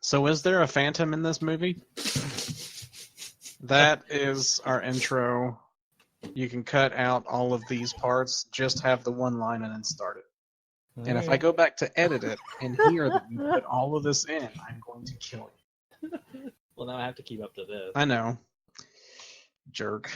So is there a phantom in this movie? That is our intro. You can cut out all of these parts, just have the one line and then start it. And if I go back to edit it and hear that you put all of this in, I'm going to kill you. Well, now I have to keep up to this. I know. Jerk.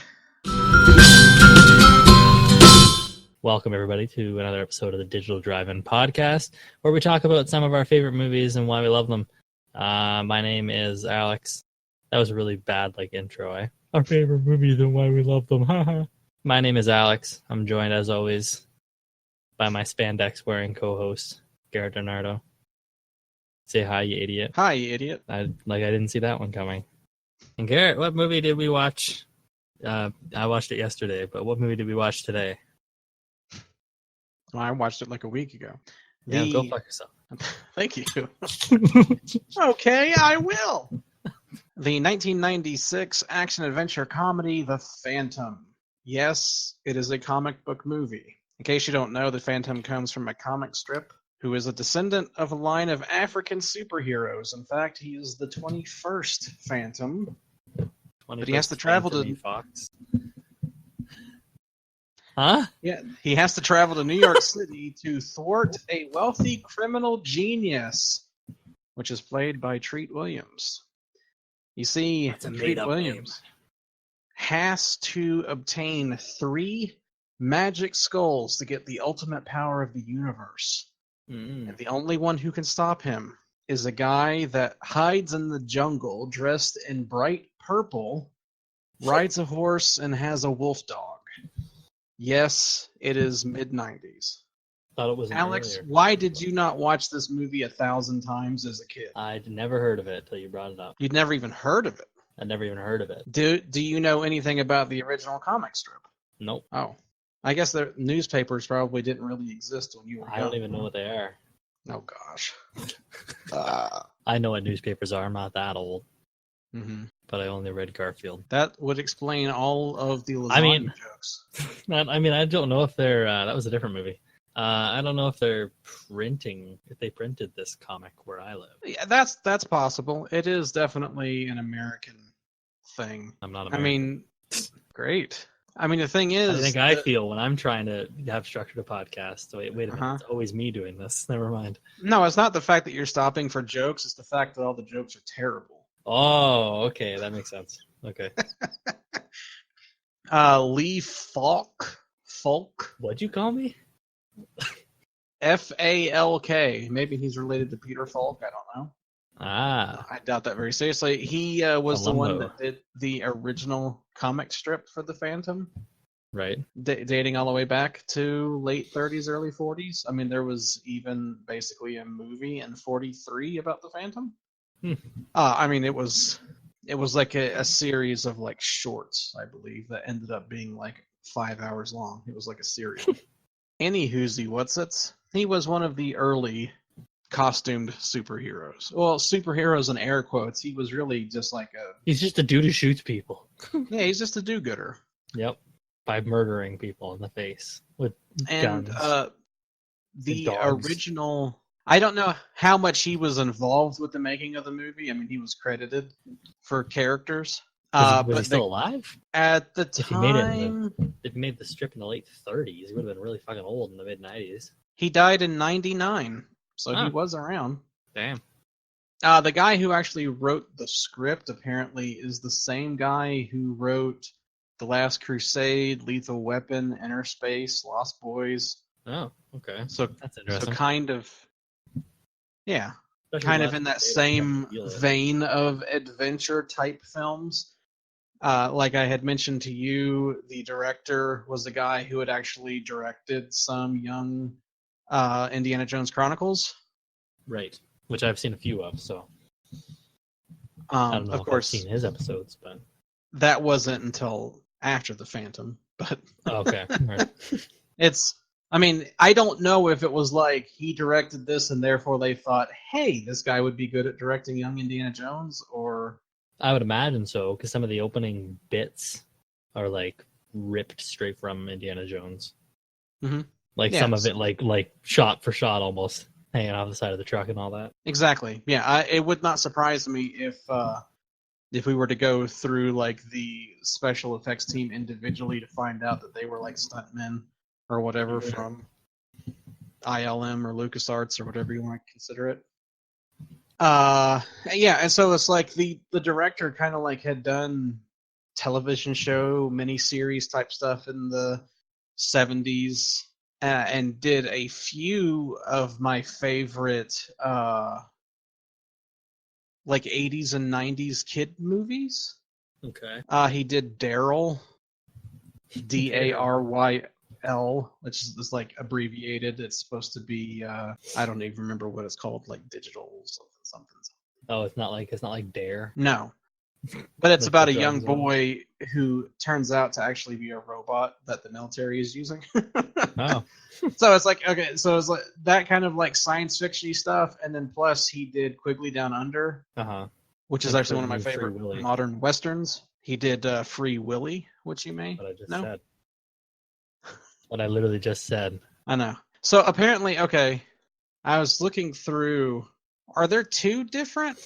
Welcome, everybody, to another episode of the Digital Drive-In Podcast, where we talk about some of our favorite movies and why we love them. My name is Alex. That was a really bad, intro, eh? Our favorite movies and why we love them. My name is Alex. I'm joined, as always, by my spandex-wearing co-host, Garrett Donardo. Say hi, you idiot. Hi, you idiot. I didn't see that one coming. And Garrett, what movie did we watch? I watched it yesterday, but what movie did we watch today? Well, I watched it like a week ago. Yeah, go fuck yourself. Thank you. Okay, I will. The 1996 action-adventure comedy, The Phantom. Yes, it is a comic book movie. In case you don't know, The Phantom comes from a comic strip who is a descendant of a line of African superheroes. In fact, he is the 21st Phantom. But he has to travel to... Fox. Huh? Yeah, he has to travel to New York City to thwart a wealthy criminal genius, which is played by Treat Williams. You see, Treat Williams has to obtain 3 magic skulls to get the ultimate power of the universe. And the only one who can stop him is a guy that hides in the jungle dressed in bright purple, rides a horse, and has a wolf dog. Yes, it is mid-90s. Thought it was Alex, earlier. why did you not watch this movie 1,000 times as a kid? I'd never heard of it till you brought it up. You'd never even heard of it. I'd never even heard of it. Do you know anything about the original comic strip? Nope. Oh. I guess the newspapers probably didn't really exist when you were young. I don't even know what they are. Oh, gosh. I know what newspapers are. I'm not that old. Mm-hmm. But I only read Garfield. That would explain all of the lasagna jokes. I don't know if they're... that was a different movie. I don't know if they printed this comic where I live. Yeah, that's possible. It is definitely an American thing. I'm not American. I mean, great. I mean, the thing is... I think I feel when I'm trying to have structured a podcast. Wait a minute. It's always me doing this. Never mind. No, it's not the fact that you're stopping for jokes. It's the fact that all the jokes are terrible. Oh, okay. That makes sense. Okay. Lee Falk. What'd you call me? Falk. Maybe he's related to Peter Falk. I don't know. I doubt that very seriously. He was the one that did the original comic strip for the Phantom. Right. Dating all the way back to late 30s, early 40s. I mean, there was even basically a movie in 43 about the Phantom. I mean, it was like a series of shorts, I believe, that ended up being 5 hours long. It was like a serial. Anywhoosie, what's-its? He was one of the early costumed superheroes. Well, superheroes in air quotes. He was really just He's just a dude who shoots people. Yeah, he's just a do-gooder. Yep. By murdering people in the face with guns. And the original... I don't know how much he was involved with the making of the movie. I mean, he was credited for characters. Was he still alive? At the time... If he made the strip in the late 30s, he would have been really fucking old in the mid-90s. He died in 99, so he was around. Damn. The guy who actually wrote the script, apparently, is the same guy who wrote The Last Crusade, Lethal Weapon, Inner Space, Lost Boys. Oh, okay. So that's interesting. So kind of... Yeah, Especially kind of in that same vein of adventure-type films. Like I had mentioned to you, the director was the guy who had actually directed some young Indiana Jones Chronicles. Right, which I've seen a few of, so... I don't know of course, I've seen his episodes, but... That wasn't until after The Phantom, but... Okay, right. I mean, I don't know if it was he directed this and therefore they thought, hey, this guy would be good at directing young Indiana Jones, or... I would imagine so, because some of the opening bits are ripped straight from Indiana Jones. Mm-hmm. Some of it like shot for shot almost. hanging off the side of the truck and all that. Exactly. Yeah, it would not surprise me if we were to go through like the special effects team individually to find out that they were like stuntmen or whatever from ILM or LucasArts or whatever you want to consider it. Yeah, and so it's like the director kind of like had done television show miniseries type stuff in the 70s and did a few of my favorite like 80s and 90s kid movies. Okay. He did Daryl, Daryl, which is like abbreviated. It's supposed to be I don't even remember what it's called, like digital something. Oh, it's not like Dare. No, but it's Like about the a young drugs one? boy who turns out to actually be a robot that the military is using. Oh, So it's like okay, so it's like that kind of like science fiction-y stuff, and then plus he did Quigley Down Under, which is Like actually one of my Free favorite Willy. modern westerns. He did Free Willy, which you may what I just know. said. What I literally just said. I know. So apparently, okay, I was looking through. Are there two different?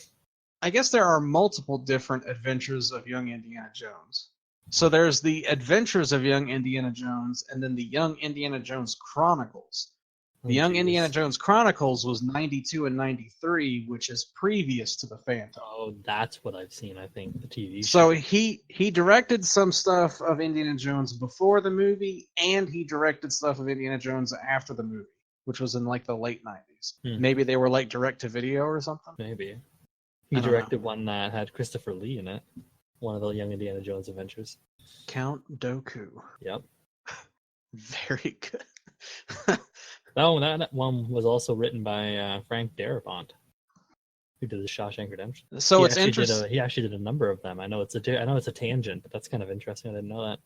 I guess there are multiple different adventures of young Indiana Jones. So there's the Adventures of Young Indiana Jones, and then the Young Indiana Jones Chronicles. The Young Indiana Jones Chronicles was 92 and 93, which is previous to the Phantom. Oh, that's what I've seen, I think, the TV So show. he directed some stuff of Indiana Jones before the movie, and he directed stuff of Indiana Jones after the movie, which was in like the late 90s. Maybe they were like direct to video or something. Maybe. He directed one that had Christopher Lee in it. One of the Young Indiana Jones adventures. Count Dooku. Yep. Very good. That one was also written by Frank Darabont, who did the Shawshank Redemption. So it's interesting. He actually did a number of them. I know it's a tangent, but that's kind of interesting. I didn't know that.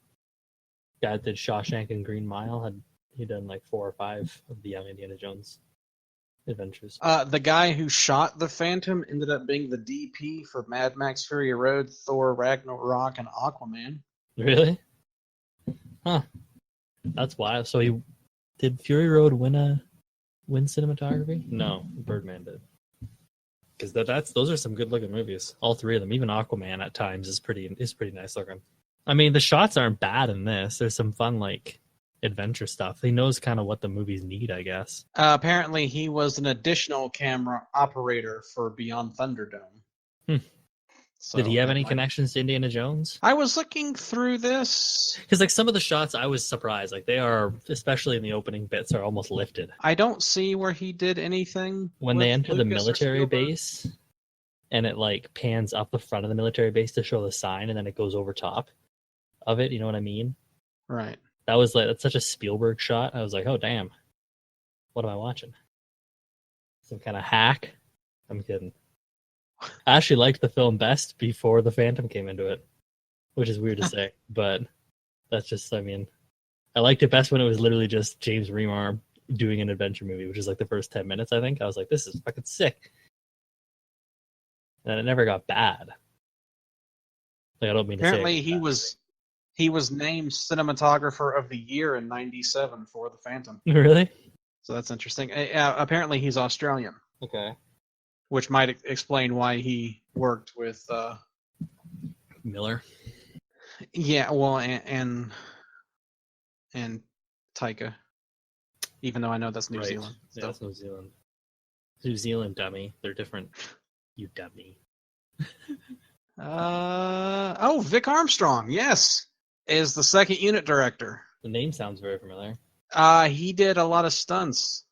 Guy that did Shawshank and Green Mile he done like 4 or 5 of the Young Indiana Jones adventures. The guy who shot the Phantom ended up being the DP for Mad Max Fury Road, Thor Ragnarok, and Aquaman. Really? Huh. That's wild. So did Fury Road win cinematography? No, Birdman did. Because those are some good looking movies. All 3 of them. Even Aquaman at times is pretty nice looking. I mean, the shots aren't bad in this. There's some fun like adventure stuff. He knows kind of what the movies need, I guess. Apparently, he was an additional camera operator for Beyond Thunderdome. So did he have any connections to Indiana Jones? I was looking through this because like some of the shots, I was surprised. Like they are, especially in the opening bits, are almost lifted. I don't see where he did anything when they enter the military base, and it like pans up the front of the military base to show the sign, and then it goes over top of it. You know what I mean? Right. That's such a Spielberg shot. I was like, oh damn, what am I watching? Some kind of hack? I'm kidding. I actually liked the film best before the Phantom came into it, which is weird to say, but that's just, I mean, I liked it best when it was literally just James Remar doing an adventure movie, which is like the first 10 minutes, I think. I was like, this is fucking sick. And it never got bad. Like, I don't mean apparently to say he was named cinematographer of the year in '97 for the Phantom. Really? So that's interesting. Apparently he's Australian. Okay. Which might explain why he worked with Miller. Yeah, well, and Taika, even though I know that's New Zealand. Yeah, that's New Zealand. New Zealand, dummy. They're different. You dummy. Vic Armstrong, yes, is the second unit director. The name sounds very familiar. He did a lot of stunts.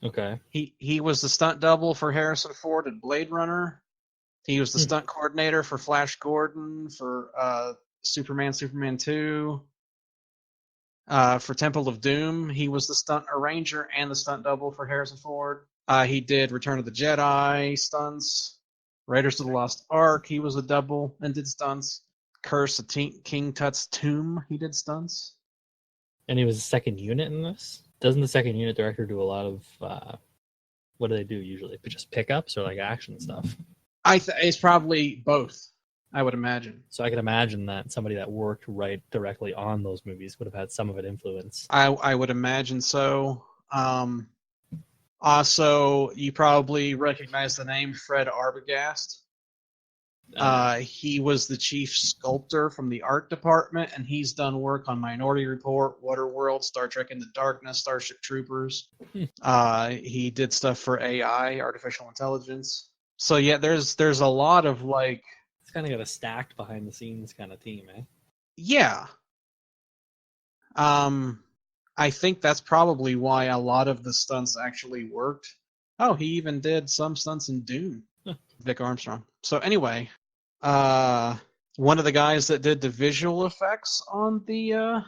Okay. He was the stunt double for Harrison Ford in Blade Runner. He was the stunt coordinator for Flash Gordon, for Superman 2. For Temple of Doom, he was the stunt arranger and the stunt double for Harrison Ford. He did Return of the Jedi stunts. Raiders of the Lost Ark, he was a double and did stunts. Curse of King Tut's Tomb, he did stunts. And he was the second unit in this? Doesn't the second unit director do a lot of, what do they do usually? Just pickups or like action stuff? It's probably both, I would imagine. So I can imagine that somebody that worked right directly on those movies would have had some of it influence. I would imagine so. Also, you probably recognize the name Fred Arbogast. He was the chief sculptor from the art department, and he's done work on Minority Report, Waterworld, Star Trek Into Darkness, Starship Troopers. He did stuff for AI, artificial intelligence. So yeah, there's a lot of like. It's kind of got a stacked behind the scenes kind of team, eh? Yeah. I think that's probably why a lot of the stunts actually worked. Oh, he even did some stunts in Dune. Vic Armstrong. So anyway, one of the guys that did the visual effects on the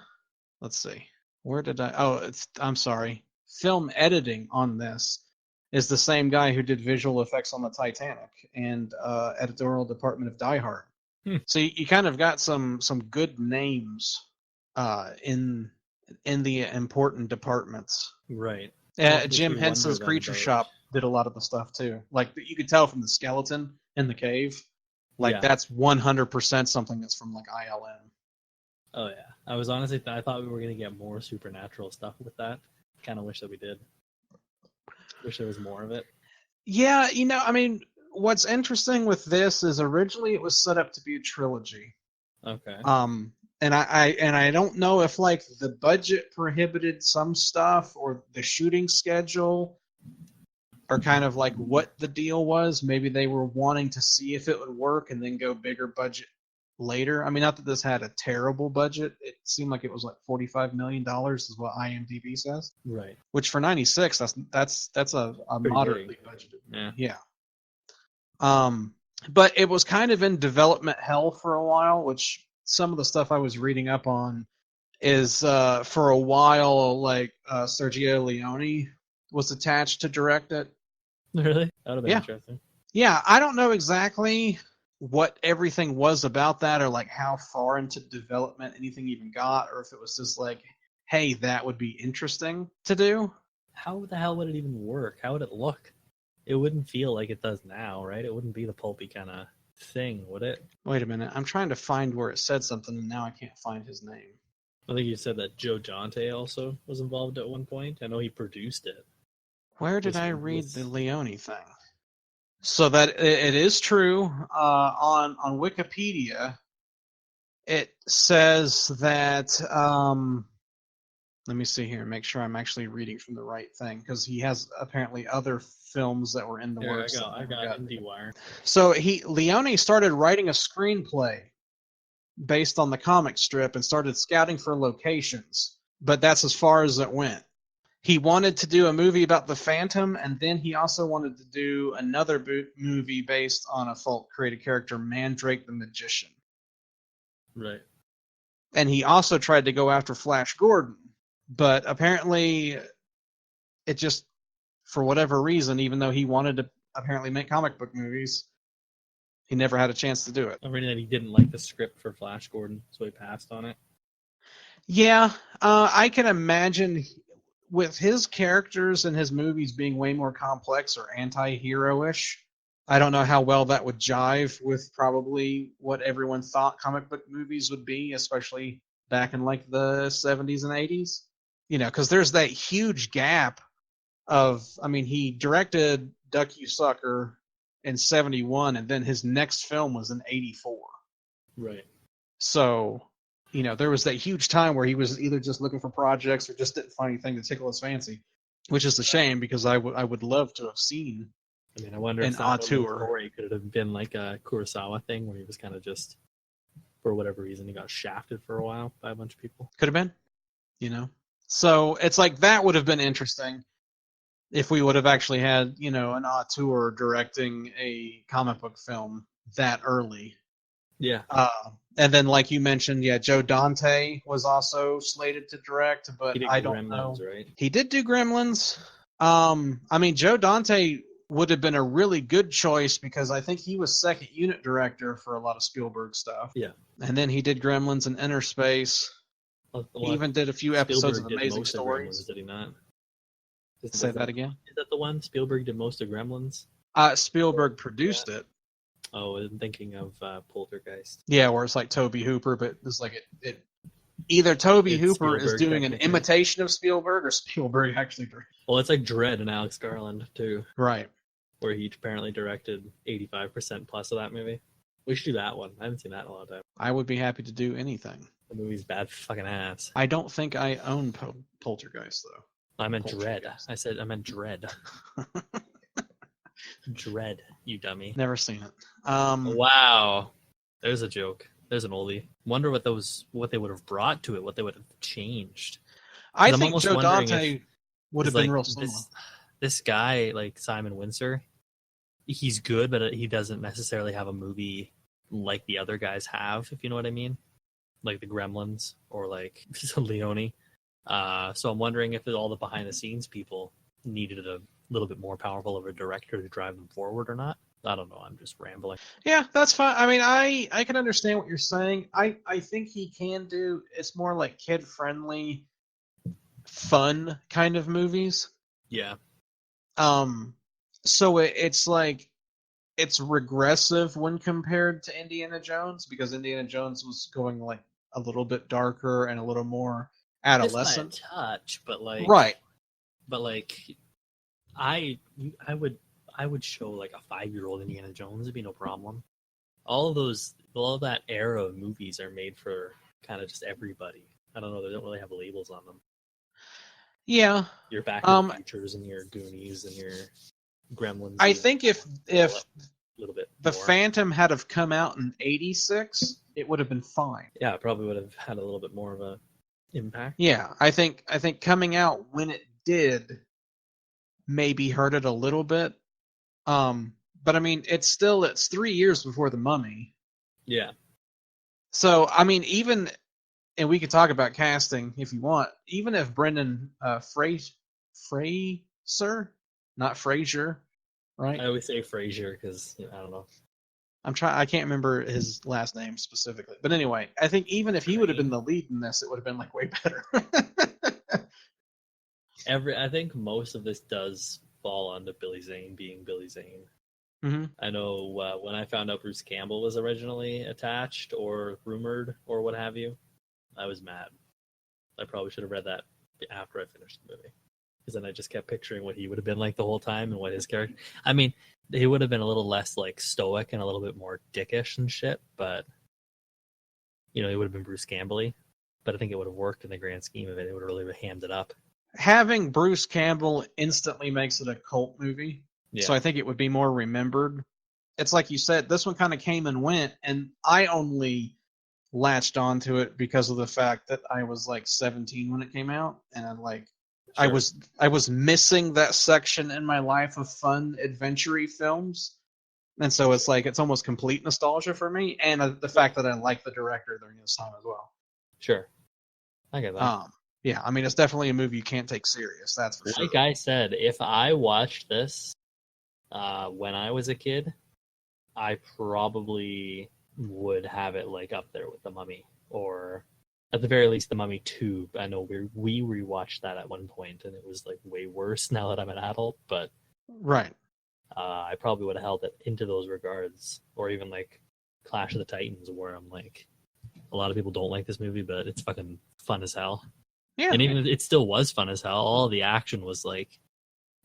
let's see, where did I? Oh, I'm sorry. Film editing on this is the same guy who did visual effects on the Titanic and editorial department of Die Hard. So you kind of got some good names in the important departments. Right. Jim Henson's Creature Shop did a lot of the stuff too. Like you could tell from the skeleton in the cave. Like that's 100% something that's from like ILM. Oh yeah, I was honestly I thought we were gonna get more supernatural stuff with that. Kind of wish that we did. Wish there was more of it. Yeah, I mean, what's interesting with this is originally it was set up to be a trilogy. Okay. And I don't know if like the budget prohibited some stuff or the shooting schedule or kind of like what the deal was. Maybe they were wanting to see if it would work and then go bigger budget later. I mean, not that this had a terrible budget. It seemed like it was like $45 million is what IMDb says. Right. Which for 96, that's a moderately budgeted. Yeah. But it was kind of in development hell for a while, which some of the stuff I was reading up on is for a while, like Sergio Leone was attached to direct it. Really? That would have been interesting. Yeah, I don't know exactly what everything was about that or like how far into development anything even got, or if it was just like, hey, that would be interesting to do. How the hell would it even work? How would it look? It wouldn't feel like it does now, right? It wouldn't be the pulpy kind of thing, would it? Wait a minute. I'm trying to find where it said something, and now I can't find his name. I think you said that Joe Dante also was involved at one point. I know he produced it. Where did I read the Leone thing? So that it is true. On Wikipedia, it says that. Let me see here and make sure I'm actually reading from the right thing, because he has apparently other films that were in the works. I got IndieWire. So Leone started writing a screenplay based on the comic strip and started scouting for locations, but that's as far as it went. He wanted to do a movie about the Phantom, and then he also wanted to do another movie based on a Folk-created character, Mandrake the Magician. Right. And he also tried to go after Flash Gordon, but apparently it just, for whatever reason, even though he wanted to apparently make comic book movies, he never had a chance to do it. I'm reading that he didn't like the script for Flash Gordon, so he passed on it. Yeah, I can imagine with his characters and his movies being way more complex or anti-hero-ish, I don't know how well that would jive with probably what everyone thought comic book movies would be, especially back in like the 70s and 80s. Because there's that huge gap of, I mean, he directed Duck You Sucker in 71, and then his next film was in 84. Right. So, there was that huge time where he was either just looking for projects or just didn't find anything to tickle his fancy, which is a shame because I would love to have seen. I mean, I wonder if that story could have been like a Kurosawa thing where he was kind of just, for whatever reason, he got shafted for a while by a bunch of people. Could have been, So it's like that would have been interesting if we would have actually had, an auteur directing a comic book film that early. Yeah. And then, like you mentioned, Joe Dante was also slated to direct, but I don't know. Right? He did do Gremlins. I mean, Joe Dante would have been a really good choice because I think he was second unit director for a lot of Spielberg stuff. Yeah. And then he did Gremlins and Inner Space. He even did a few episodes of Amazing Stories. Did he not? Say that again? Is that the one? Spielberg did most of Gremlins? Spielberg produced it. Oh, I'm thinking of Poltergeist. Yeah, where it's like Toby Hooper, but it's like it either Toby It's Hooper is Spielberg, doing an technically. imitation of Spielberg, or Spielberg actually directed. Well, it's like Dredd and Alex Garland too, Right. where he apparently directed 85% plus of that movie. We should do that one. I haven't seen that in a long time. I would be happy to do anything. The movie's bad fucking ass. I don't think I own Poltergeist, though. I meant Dread. Poltergeist. I meant Dread. Dread, you dummy. Never seen it. Wow. There's a joke. There's an oldie. Wonder what they would have brought to it, what they would have changed. I I'm think almost Joe wondering Dante would have It's been like real similar. This guy, like Simon Windsor, he's good, but he doesn't necessarily have a movie like the other guys have, if you know what I mean. Like the Gremlins or like Leone. So I'm wondering if all the behind the scenes people needed a little bit more powerful of a director to drive them forward or not. I don't know. I'm just rambling. Yeah, that's fine. I mean, I can understand what you're saying. I think he can do. It's more like kid friendly, fun kind of movies. Yeah. So it's like it's regressive when compared to Indiana Jones, because Indiana Jones was going like a little bit darker and a little more adolescent. Just by a touch, but like Right. But like, I would show like a 5-year-old Indiana Jones. It'd be no problem. All of that era of movies are made for kind of just everybody. I don't know. They don't really have labels on them. Yeah. Your Back to the Futures and your Goonies and your Gremlins. I think if a little bit the more. Phantom had have come out in '86, it would have been fine. Yeah, it probably would have had a little bit more of a impact. Yeah, I think coming out when it did maybe hurt it a little bit. But I mean, it's 3 years before The Mummy. Yeah. So I mean, even, and we could talk about casting if you want. Even if Brendan Fraser, not Frazier, right? I always say Frasier because I don't know. I can't remember his last name specifically. But anyway, I think even if he would have been the lead in this, it would have been like way better. I think most of this does fall onto Billy Zane being Billy Zane. Mm-hmm. I know when I found out Bruce Campbell was originally attached or rumored or what have you, I was mad. I probably should have read that after I finished the movie. Because then I just kept picturing what he would have been like the whole time and what his character... I mean, he would have been a little less like stoic and a little bit more dickish and shit, but he would have been Bruce Campbell-y. But I think it would have worked in the grand scheme of it. It would have really hammed it up. Having Bruce Campbell instantly makes it a cult movie. Yeah. So I think it would be more remembered. It's like you said, this one kind of came and went, and I only latched onto it because of the fact that I was like 17 when it came out, and Sure. I was missing that section in my life of fun adventure-y films. And so it's almost complete nostalgia for me, and the fact that I like the director during this time as well. Sure. I get that. Yeah, I mean, it's definitely a movie you can't take serious, that's for sure. Like I said, if I watched this when I was a kid, I probably would have it like up there with The Mummy, or at the very least The Mummy 2. I know we rewatched that at one point and it was like way worse now that I'm an adult, but Right. I probably would have held it into those regards, or even like Clash of the Titans, where I'm like, a lot of people don't like this movie, but it's fucking fun as hell. Yeah. And even if it still was fun as hell, all the action was like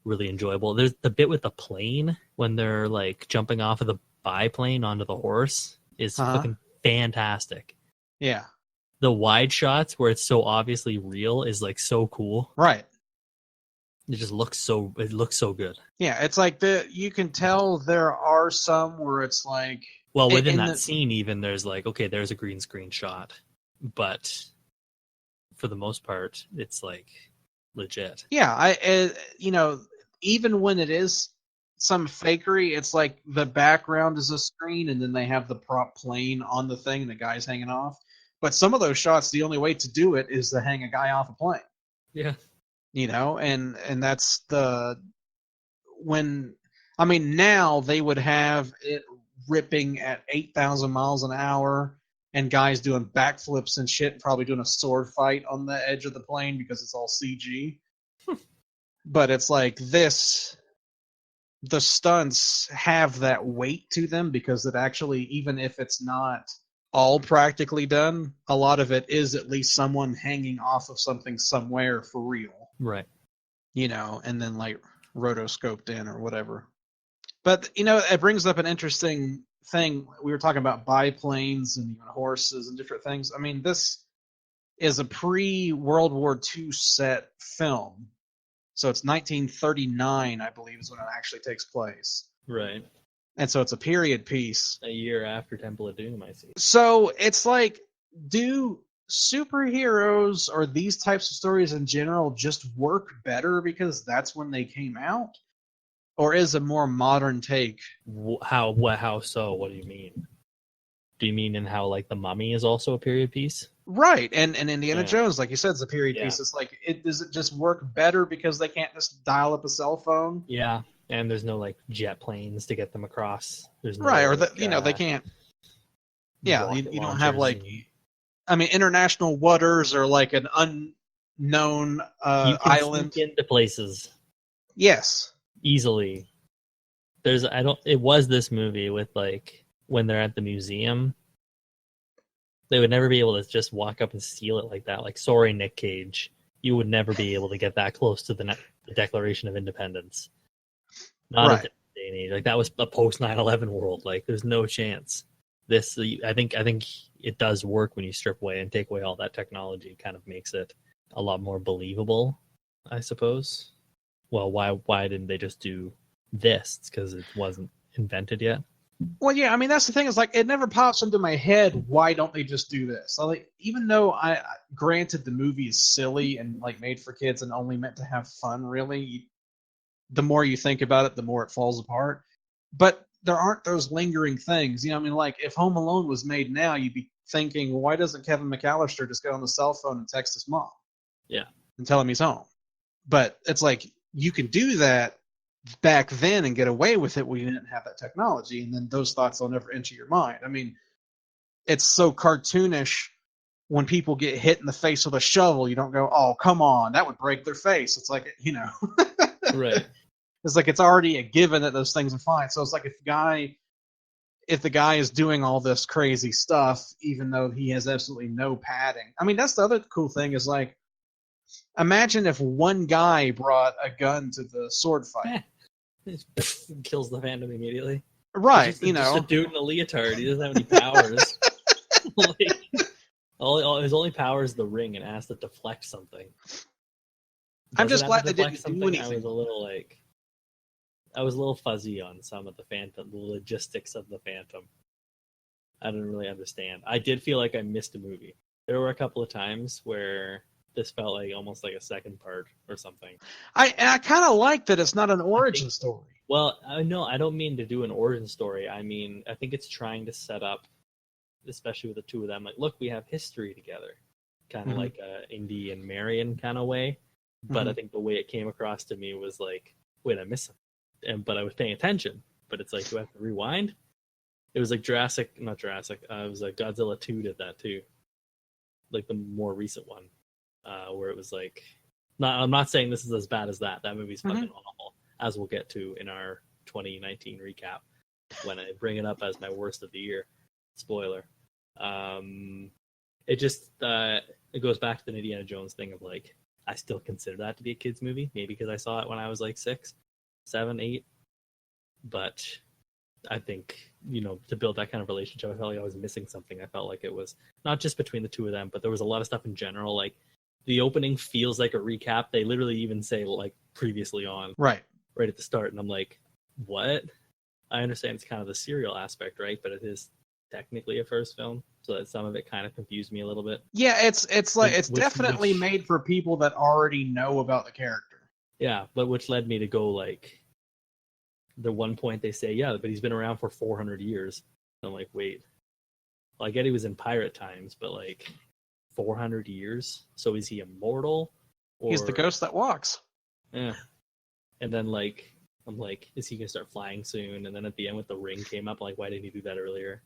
really enjoyable. There's the bit with the plane when they're like jumping off of the biplane onto the horse is fucking fantastic. Yeah. The wide shots where it's so obviously real is like so cool. Right. It just looks so good. Yeah, it's like you can tell there are some where it's like, well, within that scene even there's like, okay, there's a green screen shot, but for the most part it's like legit. Yeah, even when it is some fakery, it's like the background is a screen and then they have the prop plane on the thing and the guy's hanging off. But some of those shots, the only way to do it is to hang a guy off a plane. Yeah. And that's now they would have it ripping at 8,000 miles an hour and guys doing backflips and shit, probably doing a sword fight on the edge of the plane because it's all CG. But it's like this, the stunts have that weight to them because it actually, even if it's not all practically done. A lot of it is at least someone hanging off of something somewhere for real. Right. And then like rotoscoped in or whatever. But, it brings up an interesting thing. We were talking about biplanes and even horses and different things. I mean, this is a pre-World War II set film. So it's 1939, I believe, is when it actually takes place. Right. And so it's a period piece. A year after Temple of Doom, I see. So it's like, do superheroes or these types of stories in general just work better because that's when they came out? Or is a more modern take? How so? What do you mean? Do you mean in how like The Mummy is also a period piece? Right, and Indiana Jones, like you said, is a period piece. It's like, does it just work better because they can't just dial up a cell phone? Yeah, and there's no like jet planes to get them across. There's no, right, or they can't. Yeah, you don't have like, international waters or like an unknown you can island sneak into places. Yes, easily. It was this movie with like when they're at the museum. They would never be able to just walk up and steal it like that. Like, sorry, Nick Cage, you would never be able to get that close to the Declaration of Independence. Not at this day and age. Like, that was a post 9/11 world. Like, there's no chance. This, I think it does work when you strip away and take away all that technology. It kind of makes it a lot more believable, I suppose. Well, why didn't they just do this? It's because it wasn't invented yet. Well, yeah, that's the thing, is like, it never pops into my head, why don't they just do this? Like, even though granted the movie is silly and like made for kids and only meant to have fun, really, the more you think about it, the more it falls apart. But there aren't those lingering things. Like if Home Alone was made now, you'd be thinking, well, why doesn't Kevin McAllister just get on the cell phone and text his mom? Yeah. And tell him he's home. But it's like, you can do that back then and get away with it when you didn't have that technology, and then those thoughts will never enter your mind. It's so cartoonish when people get hit in the face with a shovel. You don't go, oh, come on, that would break their face. It's like, Right. It's like, it's already a given that those things are fine. So it's like, if the guy is doing all this crazy stuff, even though he has absolutely no padding. That's the other cool thing, is like, imagine if one guy brought a gun to the sword fight. Kills the Phantom immediately. Right, just a dude in a leotard. He doesn't have any powers. His only power is the ring, and has to deflect something. I'm just glad they didn't do anything. I was a little fuzzy on some of the Phantom, the logistics of the Phantom. I didn't really understand. I did feel like I missed a movie. There were a couple of times where this felt like almost like a second part or something. I kind of like that it's not an origin story. Well, no, I don't mean to do an origin story. I think it's trying to set up, especially with the two of them, like, look, we have history together, kind of like a Indy and Marion kind of way. But I think the way it came across to me was like, wait, I missed something. But I was paying attention. But it's like, do I have to rewind? It was like not Jurassic. It was like Godzilla 2 did that too, like the more recent one. Where it was like, I'm not saying this is as bad as that. That movie's fucking awful, as we'll get to in our 2019 recap when I bring it up as my worst of the year. Spoiler. It just it goes back to the Indiana Jones thing of like, I still consider that to be a kid's movie, maybe because I saw it when I was like 6, 7, 8. But I think, to build that kind of relationship, I felt like I was missing something. I felt like it was not just between the two of them, but there was a lot of stuff in general. Like, the opening feels like a recap. They literally even say, like, previously on. Right at the start. And I'm like, what? I understand it's kind of the serial aspect, right? But it is technically a first film. So that some of it kind of confused me a little bit. Yeah, it's definitely made for people that already know about the character. Yeah, but which led me to go, like, the one point they say, yeah, but he's been around for 400 years. I'm like, wait. Well, I get he was in pirate times, but, like, 400 years? So is he immortal? Or... He's the ghost that walks. Yeah. And then, like, I'm like, is he going to start flying soon? And then at the end with the ring came up, like, why didn't he do that earlier?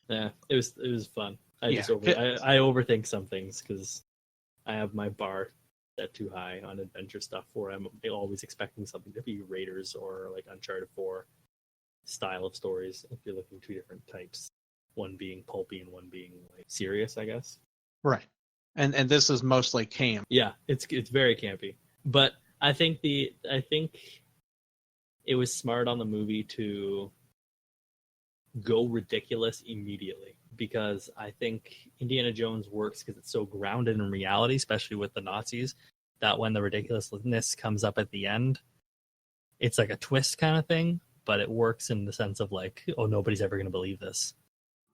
Yeah, it was fun. I overthink some things because I have my bar set too high on adventure stuff where I'm always expecting something to be Raiders or like Uncharted 4. style of stories. If you're looking two different types, one being pulpy and one being like serious, I guess. Right. And this is mostly camp. Yeah, it's very campy. But I think it was smart on the movie to go ridiculous immediately, because I think Indiana Jones works because it's so grounded in reality, especially with the Nazis, that when the ridiculousness comes up at the end, it's like a twist kind of thing, but it works in the sense of like, oh, nobody's ever going to believe this.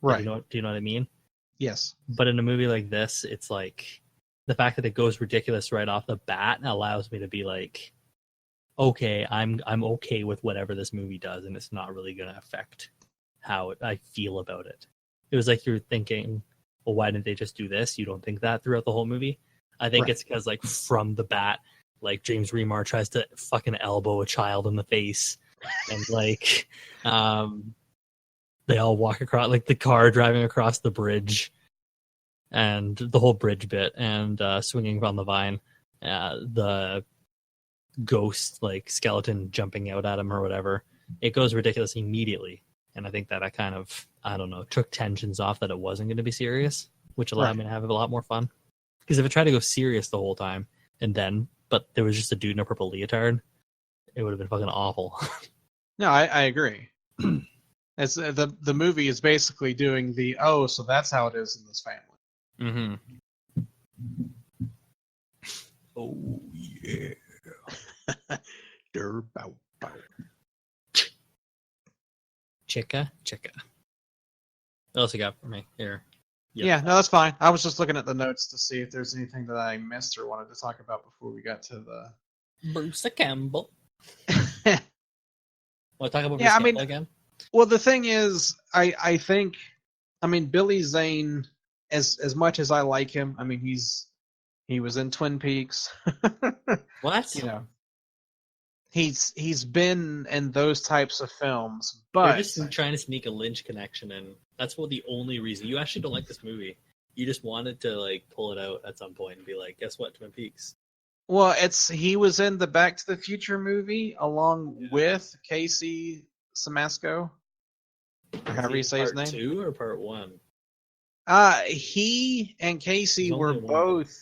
Right. Do you know what I mean? Yes. But in a movie like this, it's like the fact that it goes ridiculous right off the bat allows me to be like, okay, I'm okay with whatever this movie does, and it's not really going to affect how I feel about it. It was like you're thinking, well, why didn't they just do this? You don't think that throughout the whole movie? I think It's because, like, from the bat, like, James Remar tries to fucking elbow a child in the face, and, like, they all walk across, like, the car driving across the bridge, and the whole bridge bit, and swinging on the vine, the ghost, like, skeleton jumping out at him or whatever. It goes ridiculous immediately. And I think that I kind of, I don't know, took tensions off that it wasn't going to be serious, which allowed me to have a lot more fun. Because if it tried to go serious the whole time, but there was just a dude in a purple leotard, it would have been fucking awful. No, I agree. It's the movie is basically doing so that's how it is in this family. Mm-hmm. Oh, yeah. Chicka. What else you got for me here? Yep. Yeah, no, that's fine. I was just looking at the notes to see if there's anything that I missed or wanted to talk about before we got to the Bruce Campbell. Want to talk about Bruce Campbell again? Well, the thing is, I think Billy Zane, as much as I like him, he was in Twin Peaks. What? You know, he's been in those types of films, but you're just trying to sneak a Lynch connection in. That's the only reason. You actually don't like this movie. You just wanted to like pull it out at some point and be like, guess what, Twin Peaks. Well, he was in the Back to the Future movie along with Casey Siemaszko, or however you say his name. Part 2 or part 1? He and Casey were both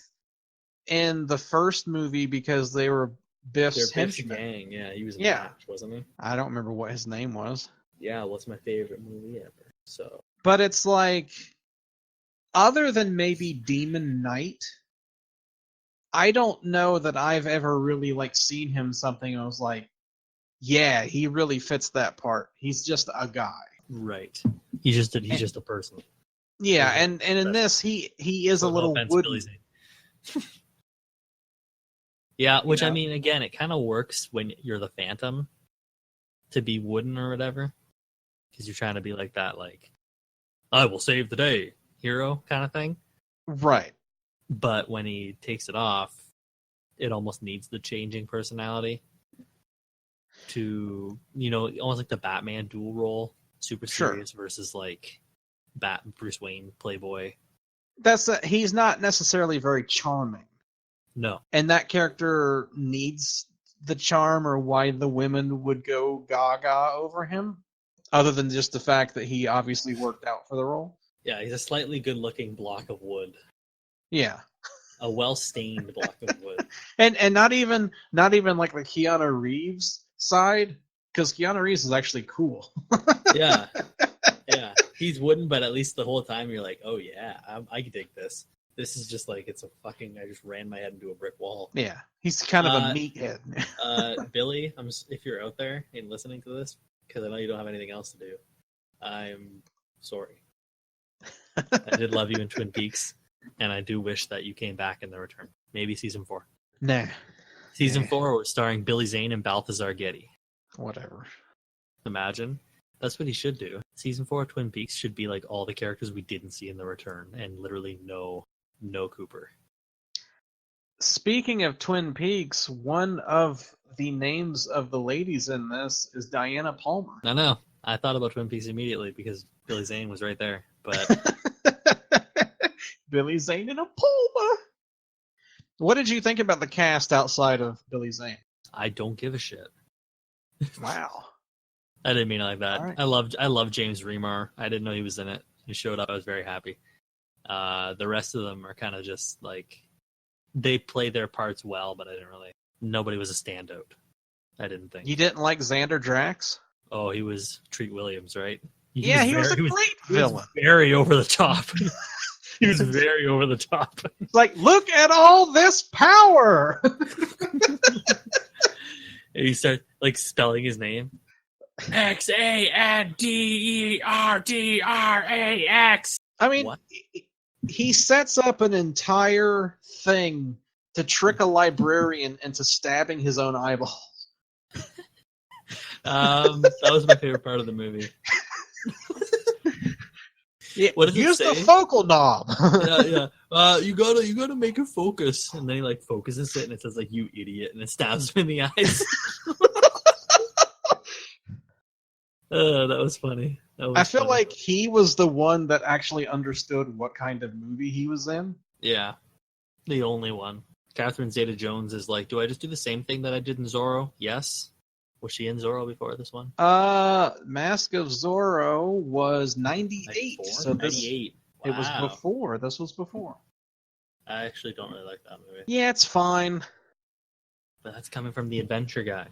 in the first movie because they were Biff's henchmen. Gang. Yeah, he was in Match, wasn't he? I don't remember what his name was. Yeah, well, it's my favorite movie ever. So, but it's like, other than maybe Demon Knight, I don't know that I've ever really like seen him something I was like, yeah, he really fits that part. He's just a guy. Right. He's just a person. Yeah, and in this he is a little wooden. Yeah, which again, it kind of works when you're the Phantom to be wooden or whatever, because you're trying to be like that, like, I will save the day hero kind of thing. Right. But when he takes it off, it almost needs the changing personality to, almost like the Batman dual role, super serious versus like Bruce Wayne playboy. He's not necessarily very charming. No. And that character needs the charm, or why the women would go gaga over him, other than just the fact that he obviously worked out for the role. Yeah, he's a slightly good-looking block of wood. Yeah. A well-stained block of wood. And not even like the Keanu Reeves side, because Keanu Reeves is actually cool. Yeah. He's wooden, but at least the whole time you're like, oh yeah, I can dig this. This is just like, I just ran my head into a brick wall. Yeah, he's kind of a meathead. Billy, if you're out there and listening to this, because I know you don't have anything else to do, I'm sorry. I did love you in Twin Peaks, and I do wish that you came back in the return. Maybe season 4. Nah. Season 4 starring Billy Zane and Balthazar Getty. Whatever. Imagine. That's what he should do. Season 4 of Twin Peaks should be like all the characters we didn't see in the return, and literally no Cooper. Speaking of Twin Peaks, one of the names of the ladies in this is Diana Palmer. I know. I thought about Twin Peaks immediately because Billy Zane was right there. But Billy Zane and a Palmer. What did you think about the cast outside of Billy Zane? I don't give a shit. Wow. I didn't mean it like that. All right. I love James Remar. I didn't know he was in it. He showed up. I was very happy. The rest of them are kind of just like they play their parts well, but I didn't really. Nobody was a standout. I didn't think. You didn't like Xander Drax? Oh, he was Treat Williams, right? He was a great villain. He was very over the top. He was very over the top. It's like, look at all this power. And he started like spelling his name. XANDERDRAX. I mean, What? he sets up an entire thing to trick a librarian into stabbing his own eyeball. That was my favorite part of the movie. Yeah, what does it use say? the focal knob. Yeah. You gotta make it focus, and then he like focuses it, and it says like "you idiot," and it stabs him in the eyes. That was funny. I feel like he was the one that actually understood what kind of movie he was in. Yeah, the only one. Catherine Zeta-Jones is like, do I just do the same thing that I did in Zorro? Yes. Was she in Zorro before this one? Mask of Zorro was 98. 94? So this 98. It was Wow. before. This was before. I actually don't really like that movie. Yeah, it's fine. But that's coming from the adventure guy.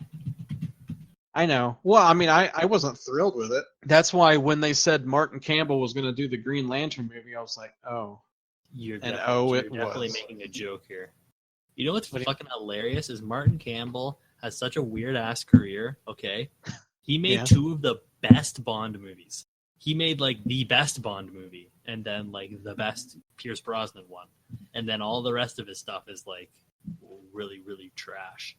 I know. Well, I mean, I wasn't thrilled with it. That's why when they said Martin Campbell was going to do the Green Lantern movie, I was like, oh. You're And definitely was. making a joke here. You know what's fucking hilarious is Martin Campbell has such a weird ass career. Okay, he made Yeah. 2 of the best Bond movies. He made like the best Bond movie, and then like the best Pierce Brosnan one, and then all the rest of his stuff is like really, really trash.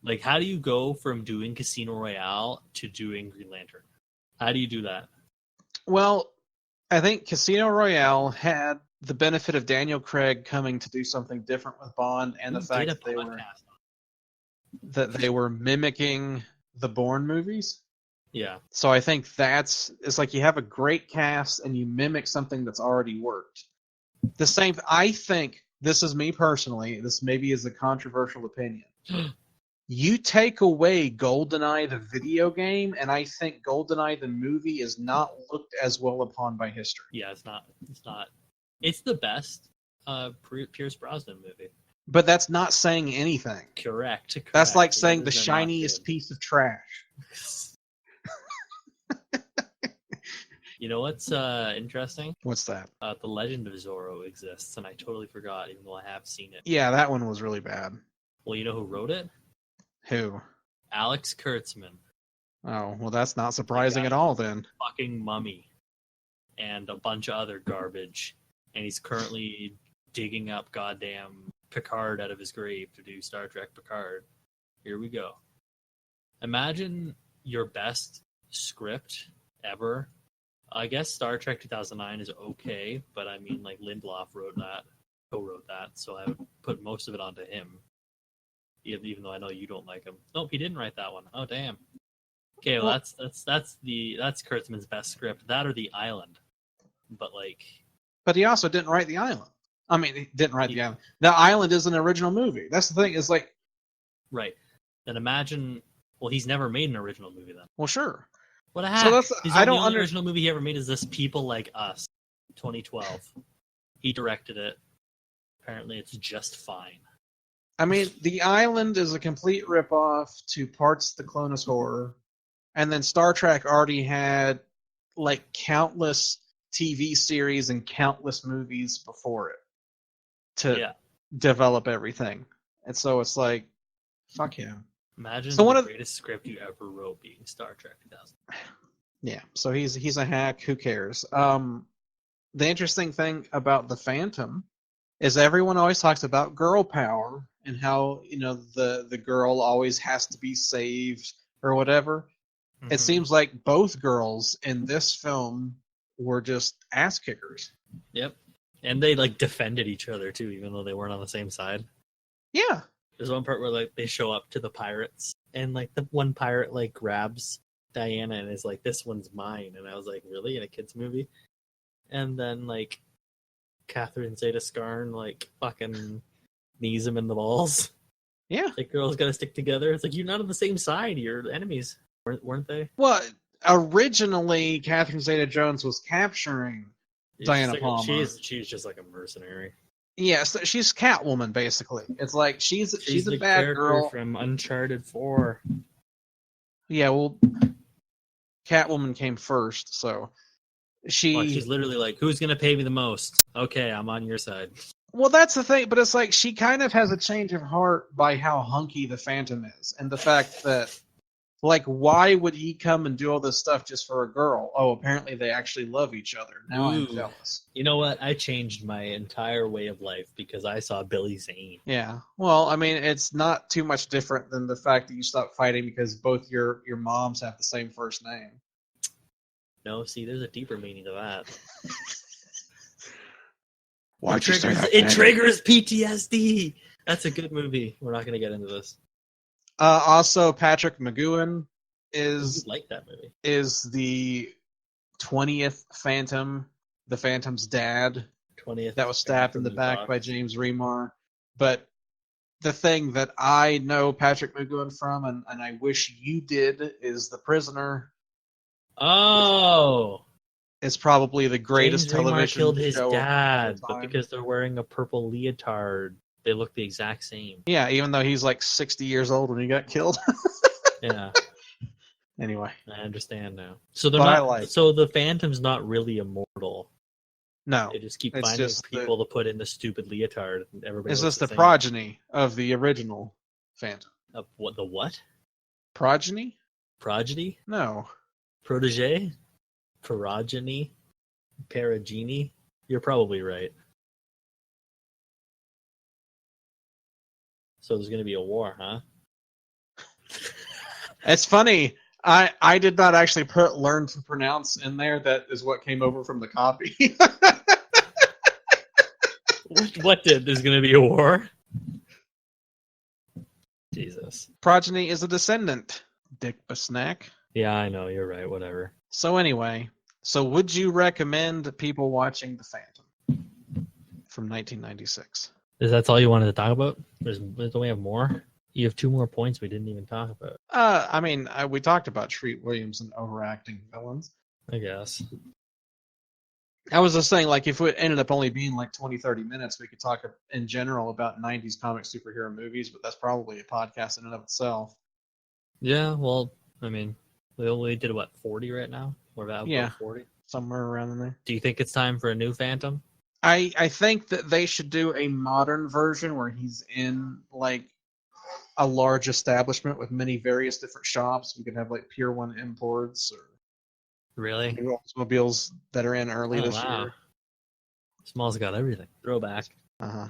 Like, how do you go from doing Casino Royale to doing Green Lantern? How do you do that? Well, I think Casino Royale had the benefit of Daniel Craig coming to do something different with Bond, and the Who fact did a that podcast? that they were mimicking the Bourne movies. Yeah, So I think it's like you have a great cast and you mimic something that's already worked. The same. I think this is me personally. This maybe is a controversial opinion. You take away GoldenEye the video game, and I think GoldenEye the movie is not looked as well upon by history. yeah, it's not. It's the best Pierce Brosnan movie. But that's not saying anything. Correct. That's like The saying the others are not shiniest good. piece of trash. You know what's interesting? What's that? The Legend of Zorro exists, and I totally forgot, even though I have seen it. Yeah, that one was really bad. Well, you know who wrote it? Who? Alex Kurtzman. Oh, well, that's not surprising at all then. Fucking Mummy. And a bunch of other garbage. And he's currently digging up goddamn Picard out of his grave to do Star Trek Picard. Here we go. Imagine your best script ever. I guess Star Trek 2009 is okay, but I mean, like, Lindelof co-wrote that, so I would put most of it onto him. Even though I know you don't like him. Nope, he didn't write that one. Oh, damn. Okay, well, that's Kurtzman's best script. That or The Island. But, like... But he also didn't write The Island. I mean, he didn't write The Island. The Island is an original movie. That's the thing, is like... Right. Then imagine... Well, he's never made an original movie then. Well, sure. What a hack. So that's, The only original movie he ever made is this People Like Us, 2012. He directed it. Apparently it's just fine. I mean, The Island is a complete ripoff to parts the Clonus horror. And then Star Trek already had, like, countless TV series and countless movies before it to develop everything. And so it's like, fuck him. Imagine so the greatest script you ever wrote being Star Trek 2000. Yeah, so he's a hack. Who cares? The interesting thing about the Phantom is everyone always talks about girl power and how, you know, the girl always has to be saved or whatever. Mm-hmm. It seems like both girls in this film were just ass kickers. Yep. And they, like, defended each other, too, even though they weren't on the same side. Yeah. There's one part where, like, they show up to the pirates, and, like, the one pirate, like, grabs Diana and is like, this one's mine. And I was like, really? In a kid's movie? And then, like, Catherine Zeta-Skarn, like, fucking knees him in the balls. Yeah. Like, girls gotta stick together. It's like, you're not on the same side. You're enemies. Weren't they? Well, originally Catherine Zeta-Jones was capturing Diana Palmer. She's just like a mercenary. Yes, she's Catwoman basically. It's like she's a the bad character girl from Uncharted 4. Yeah, well, Catwoman came first, so She's literally like, who's gonna pay me the most? Okay, I'm on your side. Well, that's the thing, but it's like she kind of has a change of heart by how hunky the Phantom is, and the fact that, like, why would he come and do all this stuff just for a girl? Oh, apparently they actually love each other. Now I'm jealous. You know what? I changed my entire way of life because I saw Billy Zane. Yeah. Well, I mean, it's not too much different than the fact that you stopped fighting because both your moms have the same first name. No, see, there's a deeper meaning to that. It triggers PTSD. That's a good movie. We're not going to get into this. Also, Patrick McGoohan is like that movie. Is the 20th Phantom, the Phantom's dad, 20th that was stabbed in the back by James Remar. But the thing that I know Patrick McGoohan from, and I wish you did, is The Prisoner. Oh. It's probably the greatest James television Remar killed his show dad, but because they're wearing a purple leotard, they look the exact same. Yeah, even though he's like 60 years old when he got killed. Yeah. Anyway, I understand now. So they're not. So the Phantom's not really immortal. No, they just keep finding people to put in the stupid leotard. And everybody. Is this the progeny of the original Phantom? What the what? Progeny? Progeny? No. Protege? Progeny? Parageny? You're probably right. So there's going to be a war, huh? It's funny. I did not actually learn to pronounce in there. That is what came over from the copy. What did? There's going to be a war? Jesus. Progeny is a descendant. Dick Basnack. Yeah, I know. You're right. Whatever. So anyway, would you recommend people watching The Phantom from 1996? That's all you wanted to talk about? Don't we have more? You have 2 more points we didn't even talk about. I mean, we talked about Treat Williams and overacting villains. I guess. I was just saying, like, if it ended up only being like 20, 30 minutes, we could talk in general about 90s comic superhero movies, but that's probably a podcast in and of itself. Yeah, well, I mean, we only did, 40 right now? We're about 40? Somewhere around in there. Do you think it's time for a new Phantom? I think that they should do a modern version where he's in, like, a large establishment with many various different shops. We could have, like, Pier 1 imports or really new automobiles that are in early this year. Small's got everything. Throwback. Uh-huh.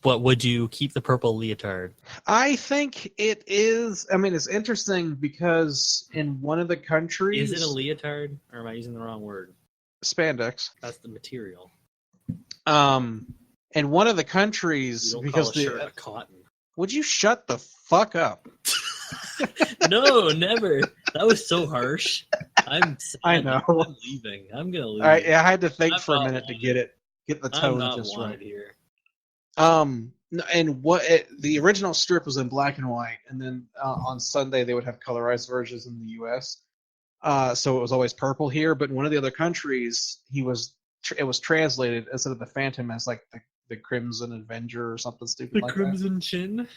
But would you keep the purple leotard? I think it is. I mean, it's interesting because in one of the countries... Is it a leotard? Or am I using the wrong word? Spandex. That's the material. In one of the countries... You don't call a shirt a cotton. Would you shut the fuck up? No, never. That was so harsh. I know. I'm leaving. I'm gonna leave. I had to think for a minute to get the tone just right here. And the original strip was in black and white, and then on Sunday they would have colorized versions in the U.S. So it was always purple here. But in one of the other countries, it was translated instead of the Phantom as like the Crimson Avenger or something stupid like that. The Crimson Chin.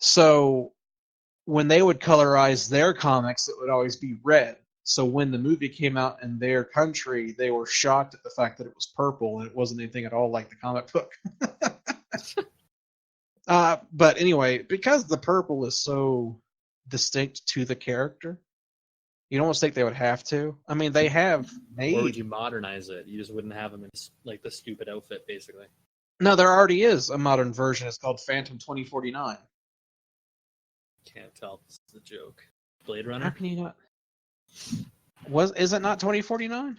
So when they would colorize their comics, it would always be red. So when the movie came out in their country, they were shocked at the fact that it was purple and it wasn't anything at all like the comic book. But anyway, because the purple is so distinct to the character, you'd almost think they would have to. I mean, they have made... Or would you modernize it? You just wouldn't have them in, like, the stupid outfit, basically. No, there already is a modern version. It's called Phantom 2049. Can't tell. This is a joke. Blade Runner? How can you not... Is it not 2049?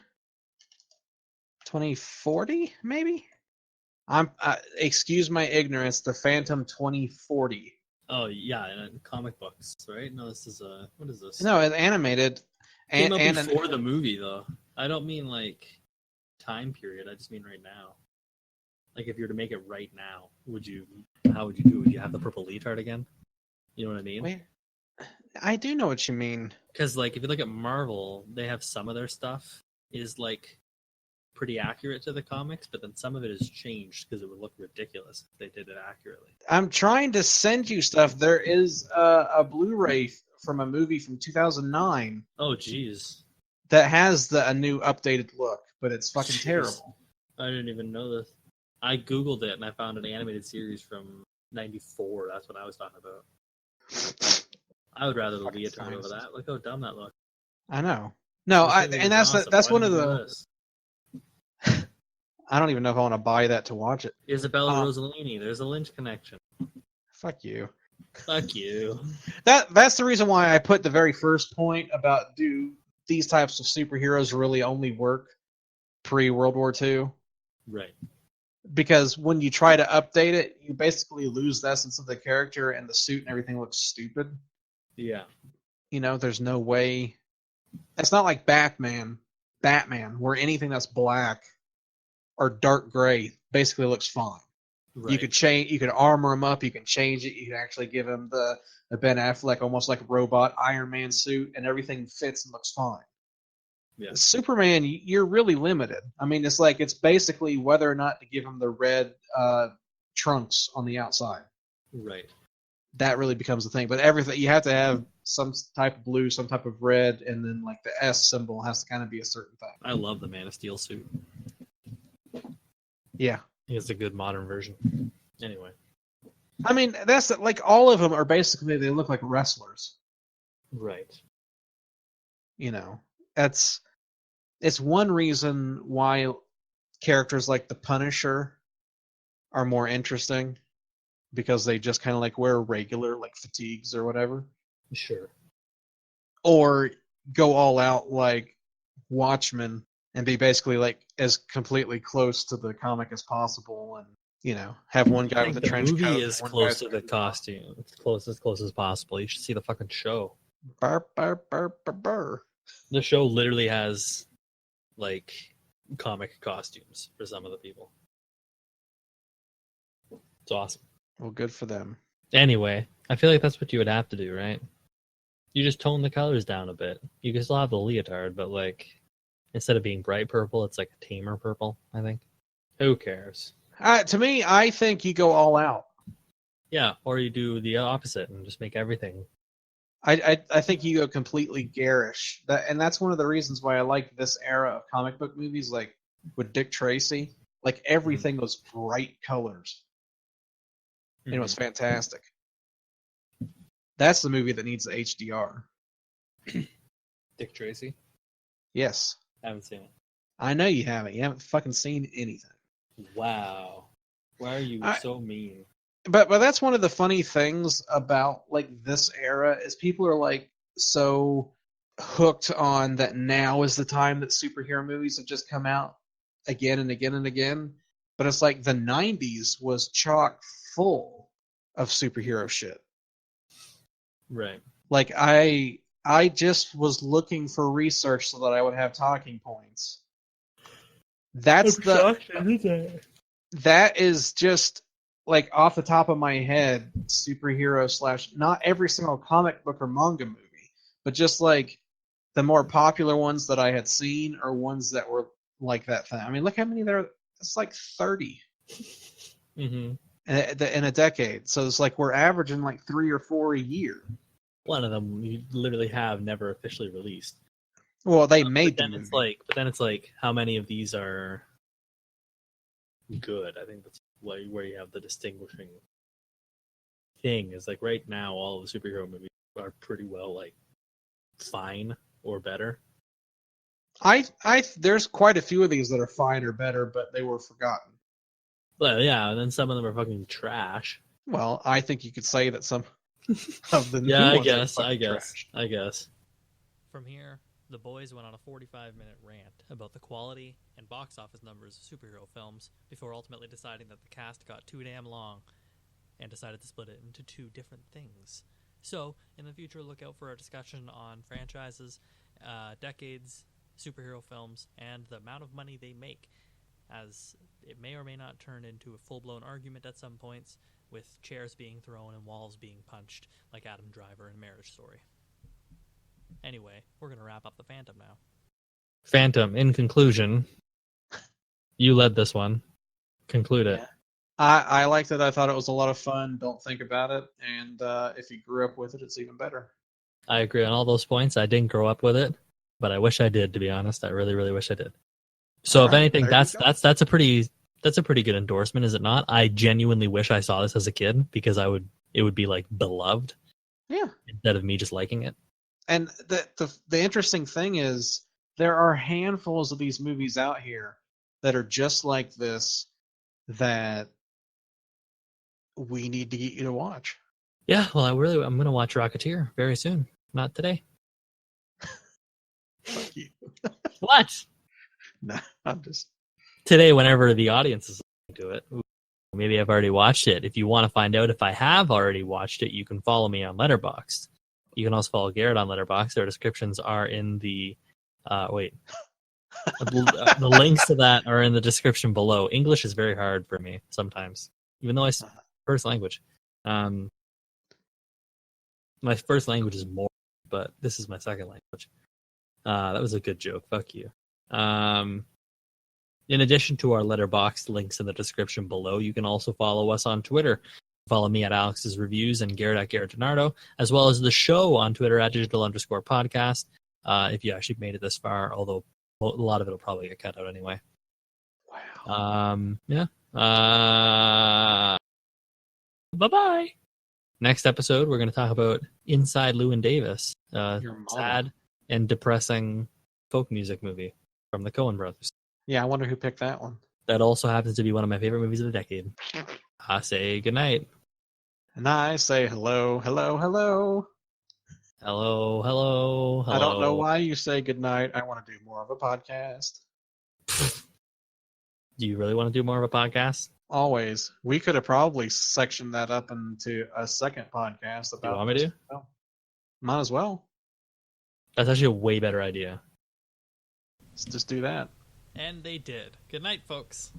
2040, maybe? Excuse my ignorance, the Phantom 2040. Oh, yeah, in comic books, right? No, this is what is this? No, it's animated. Came out before the movie, though. I don't mean, like, time period. I just mean right now. Like, if you were to make it right now, how would you do it? Would you have the purple leotard again? You know what I mean? Wait. I do know what you mean. Because, like, if you look at Marvel, they have some of their stuff is, like, pretty accurate to the comics, but then some of it is changed because it would look ridiculous if they did it accurately. I'm trying to send you stuff. There is a Blu-ray from a movie from 2009 Oh, jeez. that has a new updated look, but it's fucking Jeez. terrible. I didn't even know this. I Googled it and I found an animated series from 94. That's what I was talking about. I would rather the Fucking leotard over science. that. Look how dumb that looks. I know. No, This movie and was awesome. that's Why one didn't of you do the. this? I don't even know if I want to buy that to watch it. Isabella Rossellini. There's a Lynch connection. Fuck you. Fuck you. That's the reason why I put the very first point about do these types of superheroes really only work pre-World War II? Right. Because when you try to update it, you basically lose the essence of the character, and the suit and everything looks stupid. Yeah. You know, there's no way. It's not like Batman, where anything that's black or dark gray basically looks fine. Right. You could change, you could armor him up, you can change it, you can actually give him the Ben Affleck almost like a robot Iron Man suit, and everything fits and looks fine. Yeah. Superman, you're really limited. I mean, it's basically whether or not to give him the red trunks on the outside. Right. That really becomes the thing. But everything, you have to have some type of blue, some type of red, and then like the S symbol has to kind of be a certain thing. I love the Man of Steel suit. Yeah. It's a good modern version. Anyway. I mean, that's like all of them are basically, they look like wrestlers. Right. You know, it's one reason why characters like the Punisher are more interesting, because they just kind of like wear regular like fatigues or whatever, Sure. or go all out like Watchmen and be basically like as completely close to the comic as possible, and you know, have one guy with a trench coat. The movie is one close guy's to the costume. It's as close as possible. You should see the fucking show. burr, burr, burr, burr, burr. The show literally has like comic costumes for some of the people. It's awesome. Well, good for them. Anyway, I feel like that's what you would have to do, right? You just tone the colors down a bit. You can still have the leotard, but like instead of being bright purple, it's like a tamer purple, I think. Who cares? To me, I think you go all out. Yeah, or you do the opposite and just make everything. I think you go completely garish. That's one of the reasons why I like this era of comic book movies, like with Dick Tracy. Like everything was bright colors. And it was fantastic. That's the movie that needs the HDR. Dick Tracy? Yes. I haven't seen it. I know you haven't. You haven't fucking seen anything. Wow. Why are you so mean? But that's one of the funny things about like this era is people are like so hooked on that now is the time that superhero movies have just come out again and again and again. But it's like the 90s was chock full of superhero shit. Right. Like I just was looking for research so that I would have talking points. That is just like off the top of my head, superhero / not every single comic book or manga movie, but just like the more popular ones that I had seen or ones that were like that thing. I mean, look how many there are. It's like 30 in a decade. So it's like we're averaging like 3 or 4 a year. One of them you literally have never officially released. Well, they made them. But then it's like, how many of these are good? I think that's where you have the distinguishing thing. Is like right now, all of the superhero movies are pretty well like fine or better. There's quite a few of these that are fine or better, but they were forgotten. Well, yeah, and then some of them are fucking trash. Well, I think you could say that some of the new yeah, ones I guess. From here, the boys went on a 45-minute rant about the quality and box office numbers of superhero films before ultimately deciding that the cast got too damn long and decided to split it into two different things. So, in the future, look out for our discussion on franchises, decades, superhero films, and the amount of money they make, as it may or may not turn into a full-blown argument at some points, with chairs being thrown and walls being punched like Adam Driver in Marriage Story. Anyway, we're going to wrap up the Phantom now. Phantom, in conclusion, you led this one. Conclude it. Yeah. I liked it. I thought it was a lot of fun. Don't think about it. And if you grew up with it, it's even better. I agree on all those points. I didn't grow up with it, but I wish I did, to be honest. I really, really wish I did. So if anything, that's a pretty good endorsement, is it not? I genuinely wish I saw this as a kid because it would be like beloved. Yeah. Instead of me just liking it. And the interesting thing is there are handfuls of these movies out here that are just like this that we need to get you to watch. Yeah, well, I'm going to watch Rocketeer very soon. Not today. Fuck you. What? No, I'm just... Today, whenever the audience is listening to it. Ooh, maybe I've already watched it. If you want to find out if I have already watched it, you can follow me on Letterboxd. You can also follow Garrett on Letterboxd. Their descriptions are in the... the links to that are in the description below. English is very hard for me sometimes, even though first language. My first language is more, but this is my second language. That was a good joke. Fuck you. In addition to our Letterboxd links in the description below, you can also follow us on Twitter. Follow me at Alex's Reviews and Garrett at Garrett Donardo, as well as the show on Twitter at digital_podcast. If you actually made it this far, although a lot of it will probably get cut out anyway. Wow. Yeah. Bye-bye. Next episode, we're going to talk about Inside Llewyn Davis, sad and depressing folk music movie from the Coen brothers. Yeah, I wonder who picked that one. That also happens to be one of my favorite movies of the decade. I say goodnight. And I say hello, hello, hello. Hello, hello, hello. I don't know why you say goodnight. I want to do more of a podcast. Do you really want to do more of a podcast? Always. We could have probably sectioned that up into a second podcast. Do you want me to? Oh, might as well. That's actually a way better idea. Let's just do that. And they did. Good night, folks.